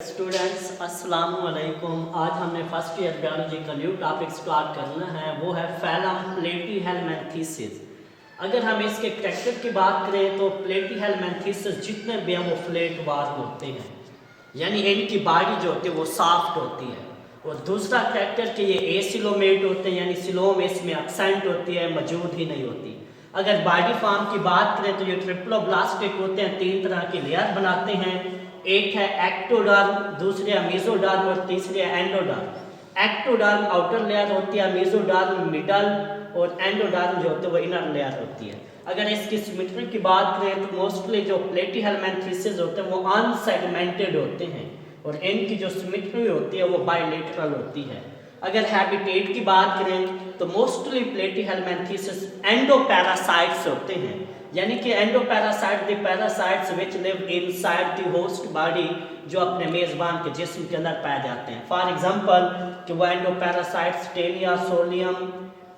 Students अस्सलाम वालेकुम। आज हमने फर्स्ट ईयर बायोलॉजी का न्यू टॉपिक स्टार्ट करना है, वो है फैलम प्लेटीहेलमिन्थेसिस। अगर हम इसके कैरेक्टर की बात करें तो प्लेटीहेलमिन्थेसिस जितने भी हैं वो फ्लैट वार होते हैं, यानी इनकी बॉडी जो होती है वो सॉफ्ट होती है। और दूसरा कैरेक्टर कि ये एसिलोमेट होते हैं, यानी सिलोम इसमें एब्सेंट होती है, मौजूद ही नहीं होती। अगर बॉडी फॉर्म की बात करें तो ये ट्रिप्लोब्लास्टिक होते हैं, 3 तरह की लेयर बनाते हैं। एक है एक्टोडर्म, दूसरे है मेसोडर्म और तीसरे है एंडोडर्म। एक्टोडर्म आउटर लेयर होती है, मेसोडर्म मिडल और एंडोडर्म जो होते हैं वो इनर लेयर होती है। अगर इसकी सिमेट्री की बात करें तो मोस्टली जो प्लेटीहेलमिन्थेसिस होते हैं वो अनसेगमेंटेड होते हैं और इनकी जो सिमेट्री होती है वो बायलेटरल होती है। अगर हैबिटेट की बात करें तो मोस्टली प्लेटीहेलमिन्थेसिस एंडोपैरासाइट्स होते हैं, यानी कि endoparasite the parasites which live inside the host body, जो अपने मेजबान के जिस्म के अंदर पाए जाते हैं। फॉर एग्जांपल कि वो एंडोपैरासाइट्स टेलिया सोलियम,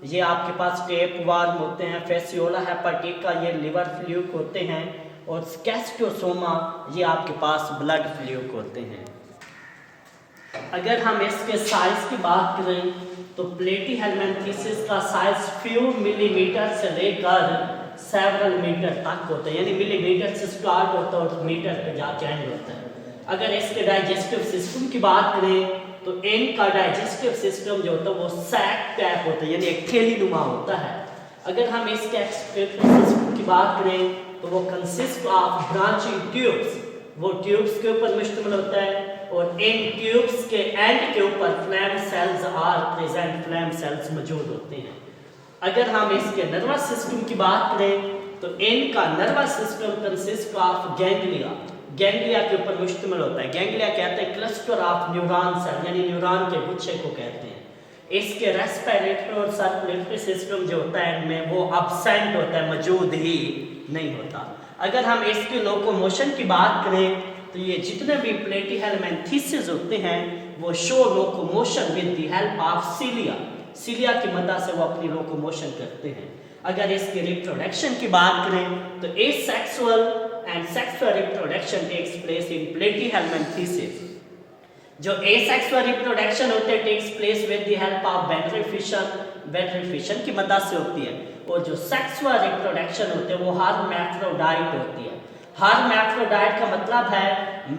ये आपके पास टेप वार्म होते हैं, फेसियोला हेपाटिका ये लिवर फ्लूक होते हैं, और स्केस्टोसोमा ये आपके पास ब्लड फ्लूक होते हैं। अगर हम इसके साइज की बात करें तो प्लेटीहेलमिन्थेसिस का साइज फ्यू मिलीमीटर से लेकर सेवरल मीटर तक होता है, यानी मिलीमीटर से स्टार्ट होता है और मीटर पे जाके एंड होता है। अगर इसके डाइजेस्टिव सिस्टम की बात करें तो इनका डाइजेस्टिव सिस्टम जो होता है वो सैक टाइप होता है, यानी एक थैली नुमा होता है। अगर हम इसके एक्सक्रीटरी सिस्टम की बात करें तो वो कंसिस्ट ऑफ ब्रांचिंग ट्यूब्स, वो ट्यूब्स के ऊपर मुश्तमिल होता है, और इन ट्यूब्स के एंड के ऊपर flame cells are present, flame cells मौजूद होते हैं। अगर हम इसके नर्वस सिस्टम की बात करें तो इनका nervous system consist of ganglia, ganglia के ऊपर मुश्तमिल होता है। गैंग्लिया कहते हैं क्लस्टर ऑफ न्यूरॉन सेल, यानी न्यूरॉन के गुच्छे को कहते हैं। इसके रेस्पिरेटरी और सर्कुलेटरी सिस्टम जो होता है इनमें वो अब्सेंट होता है, मौजूद ही नहीं होता। अगर हम इसके लोकोमोशन की बात करें तो ये जितने भी प्लेटीहेलमिन्थेसिस होते हैं वो show locomotion with the help of cilia, cilia की मदद से वो अपनी लोकोमोशन करते हैं। अगर इसकी रिप्रोडक्शन की बात करें तो asexual and sexual reproduction takes place in platyhelminthes. जो एसेक्सुअल रिप्रोडक्शन होते हैं takes place with the help of वेटरी फिशन, वेटरी फिशन की मदद से होती है, और जो सेक्सुअल रिप्रोडक्शन होते हैं वो हर्मैफ्रोडाइट होती है। हर्मैफ्रोडाइट का मतलब है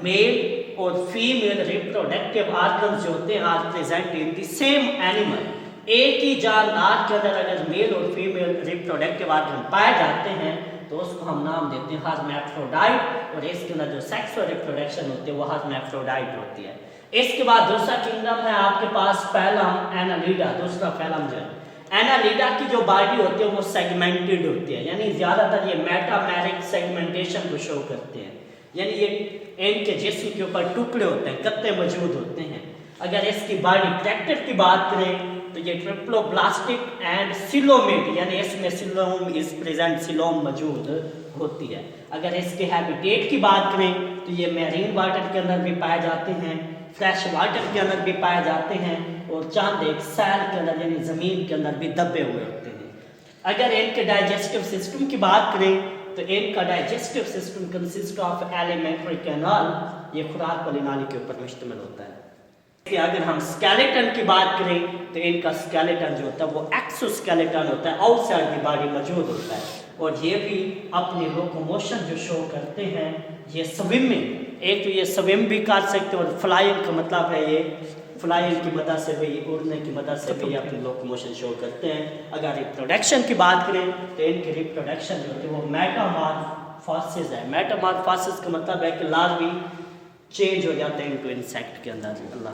मेल और फीमेल रिप्रोडक्टिव ऑर्गन्स जो होते हैं are present in the same animal. एक ही जानदार के अंदर अगर मेल और फीमेल रिप्रोडक्टिव ऑर्गन पाए जाते हैं तो उसको हम नाम देते हैं हर्मैफ्रोडाइट, और इसके अंदर जो सेक्सुअल रिप्रोडक्शन होती है वो हर्मैफ्रोडाइट होती है। इसके बाद दूसरा किंगडम है आपके पास फैलम एनालिडा, दूसरा फैलम जो है। एनालिडा की जो बॉडी होती है वो सेगमेंटेड होती है, यानी ज्यादातर ये मेटामेरिक सेगमेंटेशन को शो करते हैं, यानी ये इनके जिस्म के ऊपर टुकड़े होते हैं, गत्ते मौजूद होते हैं। अगर इसकी बॉडी कैरेक्टर की बात करें तो ये ट्रिप्लोब्लास्टिक एंड सिलोमेट, यानी इसमें सिलोम इज प्रेजेंट, सिलोम मौजूद होती है। अगर इसके हैबिटेट की बात करें तो ये मैरीन वाटर के अंदर भी पाए जाते हैं, फ्रेश वाटर के अंदर भी पाए जाते हैं, और चांद एक सैल के अंदर यानी जमीन के अंदर भी दबे हुए होते हैं। अगर इनके डाइजेस्टिव सिस्टम की बात करें तो इनका digestive system consist of alimentary canal, ये खुराक वाली नाली के ऊपर मुश्तमिल होता है। अगर हम स्केलेटन की बात करें तो इनका स्केलेटन जो होता है वो एक्सोस्केलेटन होता है, आउटसाइड दी बॉडी मौजूद होता है, और ये भी अपनी लोकोमोशन जो शो करते हैं, ये स्विमिंग, एक तो ये स्विम भी कर सकते हैं, और फ्लाइंग का मतलब है ये फ्लाइंग की मदद से भी, उड़ने की मदद से भी अपनी लोकोमोशन शो करते हैं। अगर रिप्रोडक्शन की बात करें तो इनकी रिप्रोडक्शन जो होती है वो मेटामॉर्फोसिस है। मेटामॉर्फोसिस का मतलब है कि लार्वी चेंज हो जाते हैं इनटू इंसेक्ट के अंदर। अल्लाह